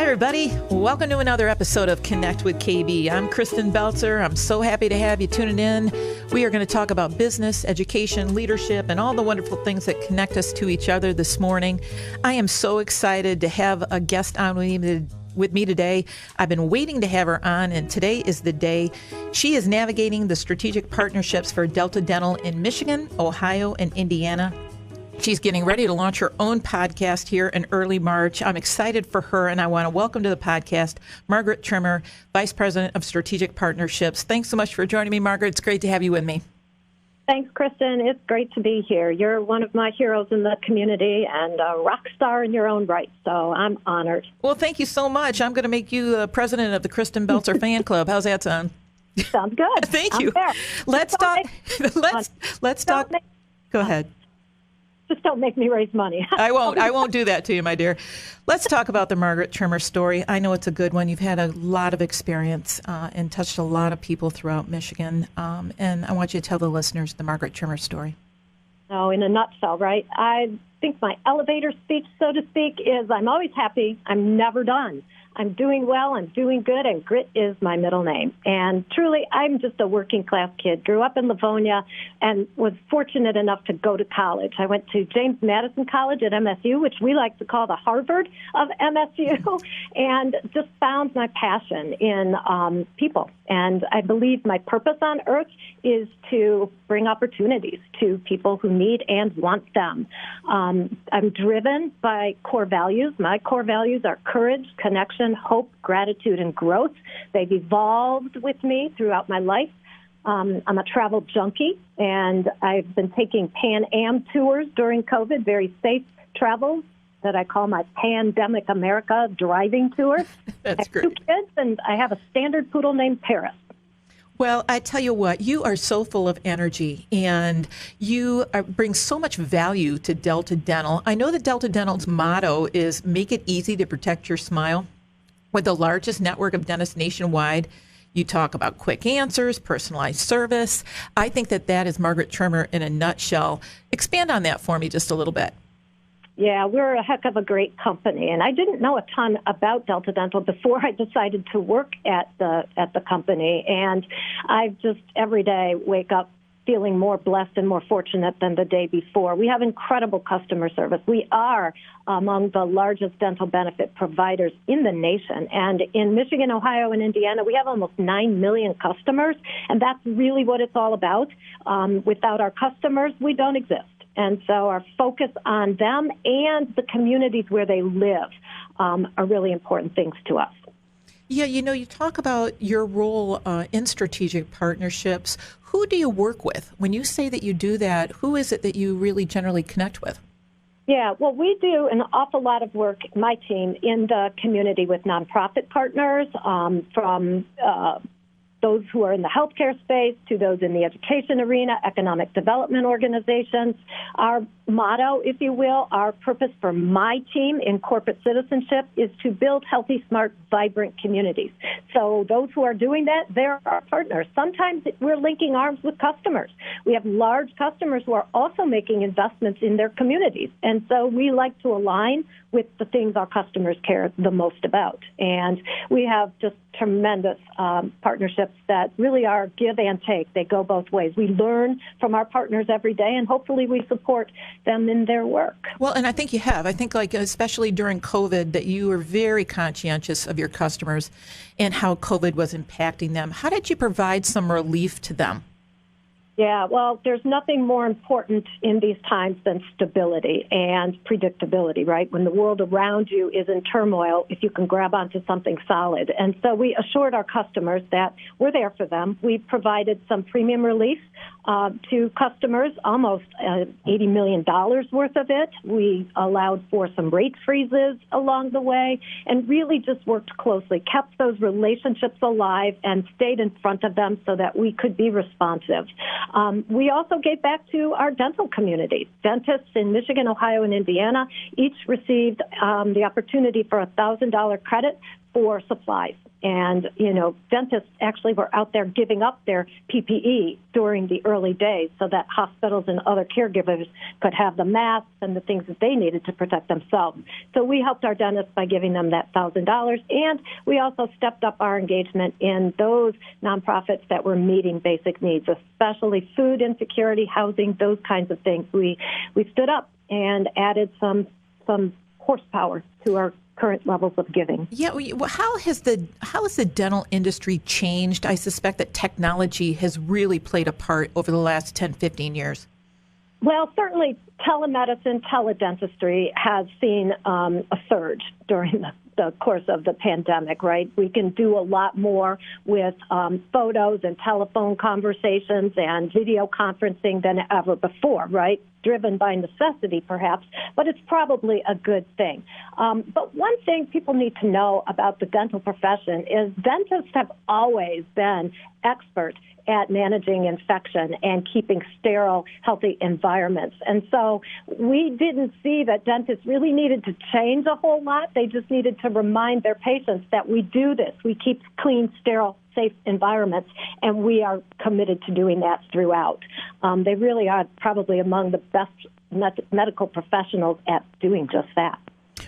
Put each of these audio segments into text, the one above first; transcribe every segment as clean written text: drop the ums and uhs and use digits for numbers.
everybody. Welcome to another episode of Connect with KB. I'm Kristin Beltzer. I'm so happy to have you tuning in. We are going to talk about business, education, leadership, and all the wonderful things that connect us to each other this morning. I am so excited to have a guest on with me today. I've been waiting to have her on, and today is the day. She is navigating the strategic partnerships for Delta Dental in Michigan, Ohio, and Indiana. She's getting ready to launch her own podcast here in early March. I'm excited for her, and I want to welcome to the podcast Margaret Trimer, Vice President of Strategic Partnerships. Thanks so much for joining me, Margaret. It's great to have you with me. Thanks, Kristin. It's great to be here. You're one of my heroes in the community and a rock star in your own right, so I'm honored. Well, thank you so much. I'm going to make you the president of the Kristin Beltzer fan club. How's that sound? Sounds good. Thank you. Let's talk. Let's talk. Go ahead. Just don't make me raise money. I won't do that to you, my dear. Let's talk about the Margaret Trimer story. I know it's a good one. You've had a lot of experience and touched a lot of people throughout Michigan. And I want you to tell the listeners the Margaret Trimer story. Oh, in a nutshell, right? I think my elevator speech, so to speak, is I'm always happy. I'm never done. I'm doing well, I'm doing good, and grit is my middle name. And truly, I'm just a working class kid. Grew up in Livonia and was fortunate enough to go to college. I went to James Madison College at MSU, which we like to call the Harvard of MSU, and just found my passion in people. And I believe my purpose on earth is to bring opportunities to people who need and want them. I'm driven by core values. My core values are courage, connection, hope, gratitude, and growth. They've evolved with me throughout my life. I'm a travel junkie, and I've been taking Pan Am tours during COVID, very safe travels that I call my Pandemic America driving tours. That's great. I have 2 kids, and I have a standard poodle named Paris. Well, I tell you what, you are so full of energy, and you bring so much value to Delta Dental. I know that Delta Dental's motto is make it easy to protect your smile. With the largest network of dentists nationwide, you talk about quick answers, personalized service. I think that is Margaret Trimer in a nutshell. Expand on that for me just a little bit. Yeah, we're a heck of a great company, and I didn't know a ton about Delta Dental before I decided to work at the company. And I just every day wake up feeling more blessed and more fortunate than the day before. We have incredible customer service. We are among the largest dental benefit providers in the nation. And in Michigan, Ohio, and Indiana, we have almost 9 million customers, and that's really what it's all about. Without our customers, we don't exist. And so our focus on them and the communities where they live are really important things to us. Yeah, you talk about your role in strategic partnerships. Who do you work with? When you say that you do that, who is it that you really generally connect with? Yeah, well, we do an awful lot of work, my team, in the community with nonprofit partners, from those who are in the healthcare space to those in the education arena, economic development organizations. Our motto, if you will, our purpose for my team in corporate citizenship is to build healthy, smart, vibrant communities. So those who are doing that, they're our partners. Sometimes we're linking arms with customers. We have large customers who are also making investments in their communities. And so we like to align with the things our customers care the most about. And we have just tremendous partnerships that really are give and take. They go both ways. We learn from our partners every day, and hopefully we support them in their work. Well, and I think you have. I think, especially during COVID, that you were very conscientious of your customers and how COVID was impacting them. How did you provide some relief to them? Yeah, well, there's nothing more important in these times than stability and predictability, right? When the world around you is in turmoil, if you can grab onto something solid. And so we assured our customers that we're there for them. We provided some premium relief to customers, almost $80 million worth of it. We allowed for some rate freezes along the way and really just worked closely, kept those relationships alive and stayed in front of them so that we could be responsive. We also gave back to our dental communities. Dentists in Michigan, Ohio, and Indiana each received the opportunity for a $1,000 credit for supplies. And, dentists actually were out there giving up their PPE during the early days so that hospitals and other caregivers could have the masks and the things that they needed to protect themselves. So we helped our dentists by giving them that $1,000. And we also stepped up our engagement in those nonprofits that were meeting basic needs, especially food insecurity, housing, those kinds of things. We stood up and added some horsepower to our current levels of giving. Yeah, how has the dental industry changed? I suspect that technology has really played a part over the last 10, 15 years. Well, certainly telemedicine, teledentistry has seen a surge during the course of the pandemic, right? We can do a lot more with photos and telephone conversations and video conferencing than ever before, right? Driven by necessity, perhaps, but it's probably a good thing. But one thing people need to know about the dental profession is dentists have always been experts at managing infection and keeping sterile, healthy environments. And so we didn't see that dentists really needed to change a whole lot. They just needed to remind their patients that we do this. We keep clean, sterile, safe environments, and we are committed to doing that throughout. They really are probably among the best medical professionals at doing just that.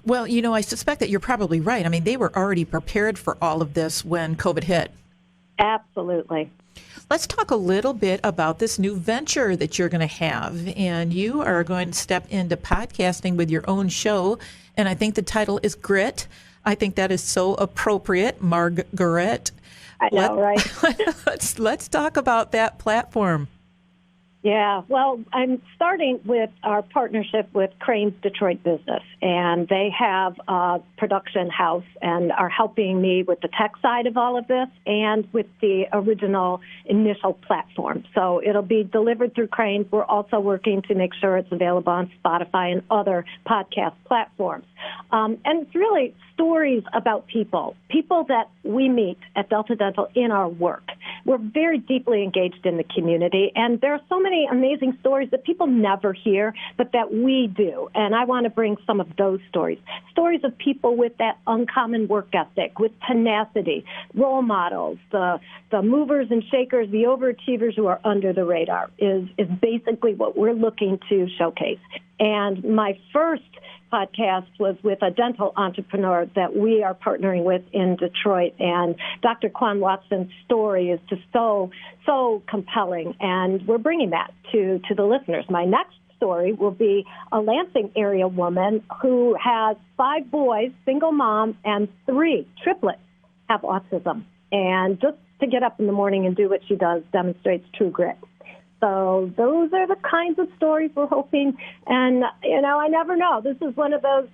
Well, I suspect that you're probably right. I mean, they were already prepared for all of this when COVID hit. Absolutely. Let's talk a little bit about this new venture that you're going to have. And you are going to step into podcasting with your own show. And I think the title is Grit. I think that is so appropriate, Margaret. I know, right? Let's talk about that platform. Yeah, well, I'm starting with our partnership with Crane's Detroit Business, and they have a production house and are helping me with the tech side of all of this and with the original initial platform. So it'll be delivered through Crane's. We're also working to make sure it's available on Spotify and other podcast platforms. And it's really stories about people that we meet at Delta Dental in our work. We're very deeply engaged in the community, and there are so many amazing stories that people never hear, but that we do. And I want to bring some of those stories of people with that uncommon work ethic, with tenacity, role models, the movers and shakers, the overachievers who are under the radar is basically what we're looking to showcase. And my first podcast was with a dental entrepreneur that we are partnering with in Detroit, and Dr. Quan Watson's story is just so compelling, and we're bringing that to the listeners. My next story will be a Lansing area woman who has 5 boys, single mom, and 3 triplets have autism, and just to get up in the morning and do what she does demonstrates true grit. So those are the kinds of stories we're hoping. And, I never know. This is one of those,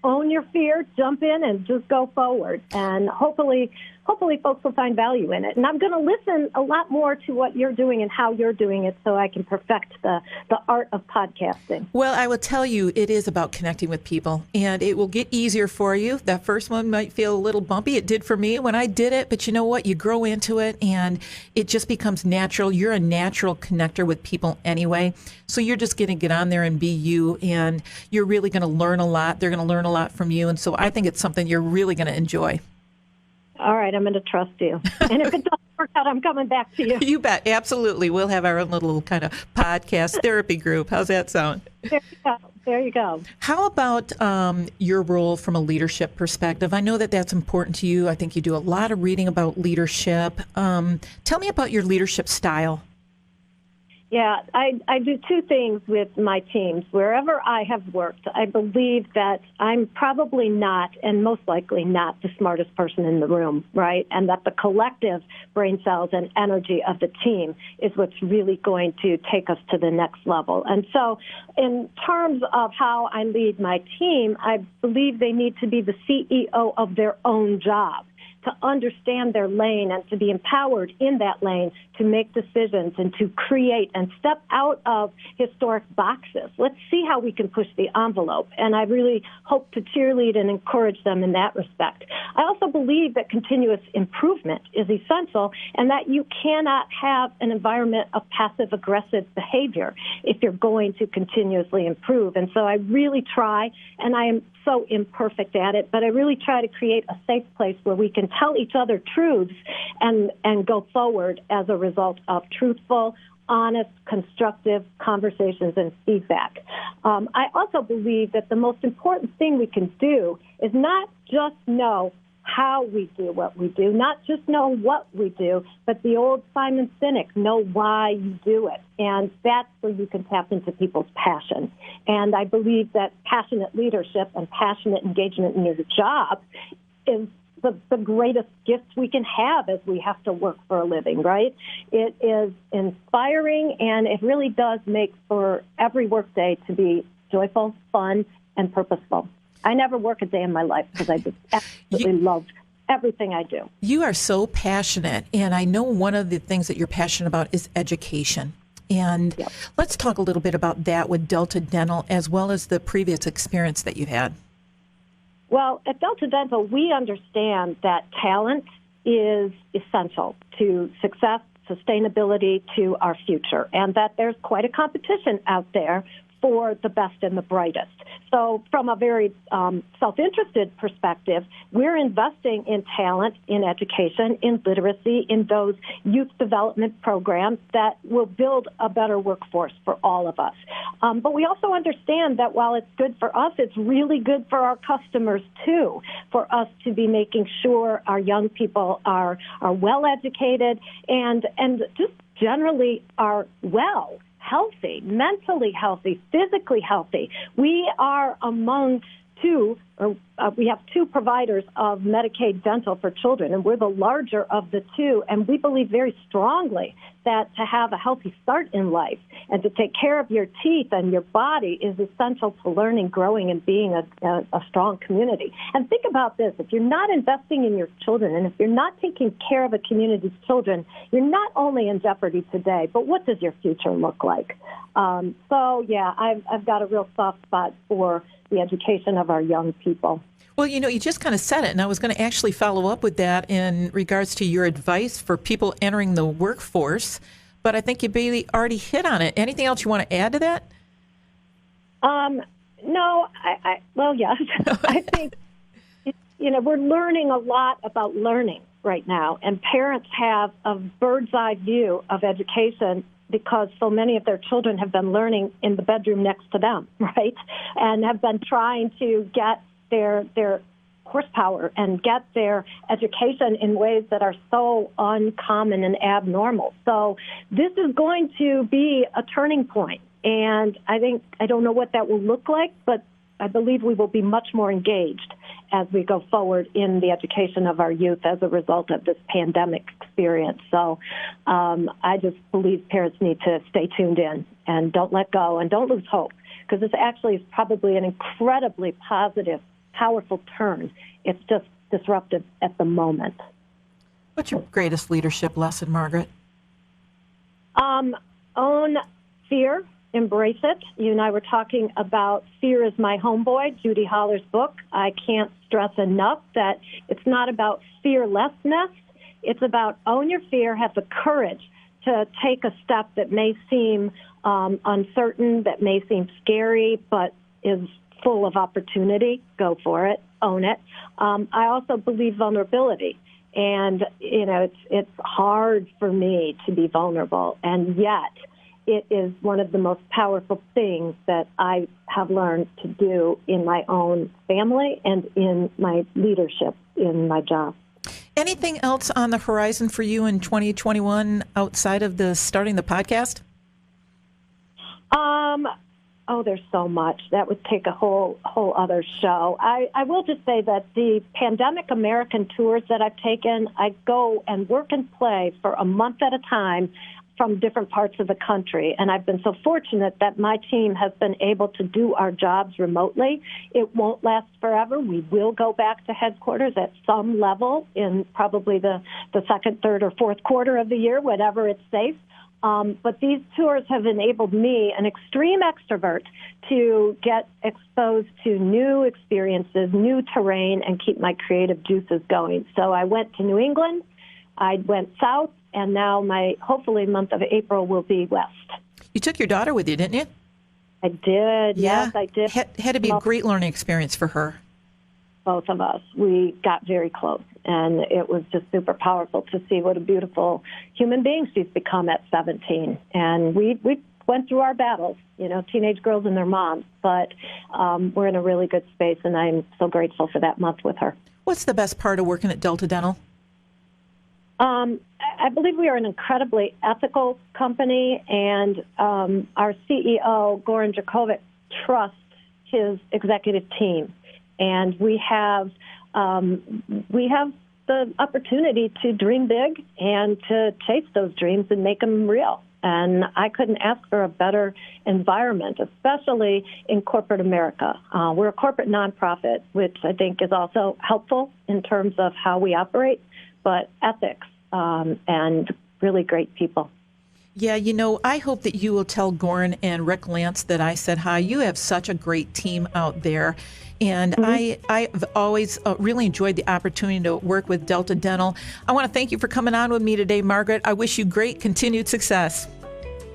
own your fear, jump in, and just go forward. And hopefully folks will find value in it. And I'm going to listen a lot more to what you're doing and how you're doing it so I can perfect the art of podcasting. Well, I will tell you, it is about connecting with people, and it will get easier for you. That first one might feel a little bumpy. It did for me when I did it, but you know what? You grow into it, and it just becomes natural. You're a natural connector with people anyway, so you're just going to get on there and be you, and you're really going to learn a lot. They're going to learn a lot from you, and so I think it's something you're really going to enjoy. All right, I'm going to trust you. And if it doesn't work out, I'm coming back to you. You bet. Absolutely. We'll have our own little kind of podcast therapy group. How's that sound? There you go. How about your role from a leadership perspective? I know that that's important to you. I think you do a lot of reading about leadership. Tell me about your leadership style. Yeah, I do 2 things with my teams. Wherever I have worked, I believe that I'm probably not, and most likely not, the smartest person in the room, right? And that the collective brain cells and energy of the team is what's really going to take us to the next level. And so in terms of how I lead my team, I believe they need to be the CEO of their own job, to understand their lane and to be empowered in that lane to make decisions and to create and step out of historic boxes. Let's see how we can push the envelope. And I really hope to cheerlead and encourage them in that respect. I also believe that continuous improvement is essential and that you cannot have an environment of passive-aggressive behavior if you're going to continuously improve. And so I really try, and I am so imperfect at it, but I really try to create a safe place where we can tell each other truths and go forward as a result of truthful, honest, constructive conversations and feedback. I also believe that the most important thing we can do is not just know how we do what we do, not just know what we do, but the old Simon Sinek, know why you do it. And that's where you can tap into people's passion. And I believe that passionate leadership and passionate engagement in your job is the greatest gift we can have as we have to work for a living, right? It is inspiring, and it really does make for every workday to be joyful, fun, and purposeful. I never work a day in my life because I just absolutely love everything I do. You are so passionate, and I know one of the things that you're passionate about is education. And let's talk a little bit about that with Delta Dental as well as the previous experience that you had. Well, at Delta Dental, we understand that talent is essential to success, sustainability, to our future, and that there's quite a competition out there for the best and the brightest. So from a very self-interested perspective, we're investing in talent, in education, in literacy, in those youth development programs that will build a better workforce for all of us. But we also understand that while it's good for us, it's really good for our customers, too, for us to be making sure our young people are well-educated and just generally are well. Healthy, mentally healthy, physically healthy. We are among we have two providers of Medicaid dental for children, and we're the larger of the two, and we believe very strongly that to have a healthy start in life and to take care of your teeth and your body is essential to learning, growing, and being a strong community. And think about this. If you're not investing in your children and if you're not taking care of a community's children, you're not only in jeopardy today, but what does your future look like? I've got a real soft spot for the education of our young people. Well, you just kind of said it, and I was going to actually follow up with that in regards to your advice for people entering the workforce, but I think you really already hit on it. Anything else you want to add to that? No, yes. I think, we're learning a lot about learning right now, and parents have a bird's eye view of education because so many of their children have been learning in the bedroom next to them, right? And have been trying to get their horsepower and get their education in ways that are so uncommon and abnormal. So this is going to be a turning point. And I don't know what that will look like, but I believe we will be much more engaged as we go forward in the education of our youth as a result of this pandemic experience. So I just believe parents need to stay tuned in and don't let go and don't lose hope, because this actually is probably an incredibly positive, powerful turn. It's just disruptive at the moment. What's your greatest leadership lesson, Margaret? Own fear. Embrace it. You and I were talking about Fear is My Homeboy, Judy Holler's book. I can't stress enough that it's not about fearlessness. It's about own your fear, have the courage to take a step that may seem uncertain, that may seem scary, but is full of opportunity. Go for it. Own it. I also believe vulnerability. And, it's hard for me to be vulnerable, and yet it is one of the most powerful things that I have learned to do in my own family and in my leadership in my job. Anything else on the horizon for you in 2021 outside of starting the podcast? There's so much. That would take a whole other show. I will just say that the Pandemic American tours that I've taken, I go and work and play for a month at a time from different parts of the country. And I've been so fortunate that my team has been able to do our jobs remotely. It won't last forever. We will go back to headquarters at some level in probably the second, third, or fourth quarter of the year, whenever it's safe. But these tours have enabled me, an extreme extrovert, to get exposed to new experiences, new terrain, and keep my creative juices going. So I went to New England, I went south, and now my, hopefully, month of April will be west. You took your daughter with you, didn't you? I did. Yeah. Yes, I did. Had to be a great learning experience for her. both of us, we got very close. And it was just super powerful to see what a beautiful human being she's become at 17. And we went through our battles, teenage girls and their moms, but we're in a really good space, and I'm so grateful for that month with her. What's the best part of working at Delta Dental? I believe we are an incredibly ethical company, and our CEO, Goran Jakovic, trusts his executive team. And we have the opportunity to dream big and to chase those dreams and make them real. And I couldn't ask for a better environment, especially in corporate America. We're a corporate nonprofit, which I think is also helpful in terms of how we operate, but ethics and really great people. Yeah, I hope that you will tell Goran and Rick Lance that I said hi. You have such a great team out there. And I've always really enjoyed the opportunity to work with Delta Dental. I want to thank you for coming on with me today, Margaret. I wish you great continued success.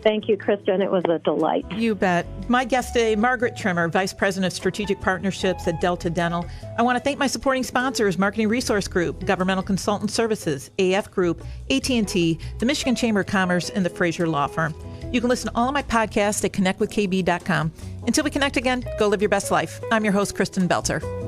Thank you, Kristin. It was a delight. You bet. My guest today, Margaret Trimer, Vice President of Strategic Partnerships at Delta Dental. I want to thank my supporting sponsors, Marketing Resource Group, Governmental Consultant Services, AF Group, AT&T, the Michigan Chamber of Commerce, and the Fraser Law Firm. You can listen to all of my podcasts at connectwithkb.com. Until we connect again, go live your best life. I'm your host, Kristin Beltzer.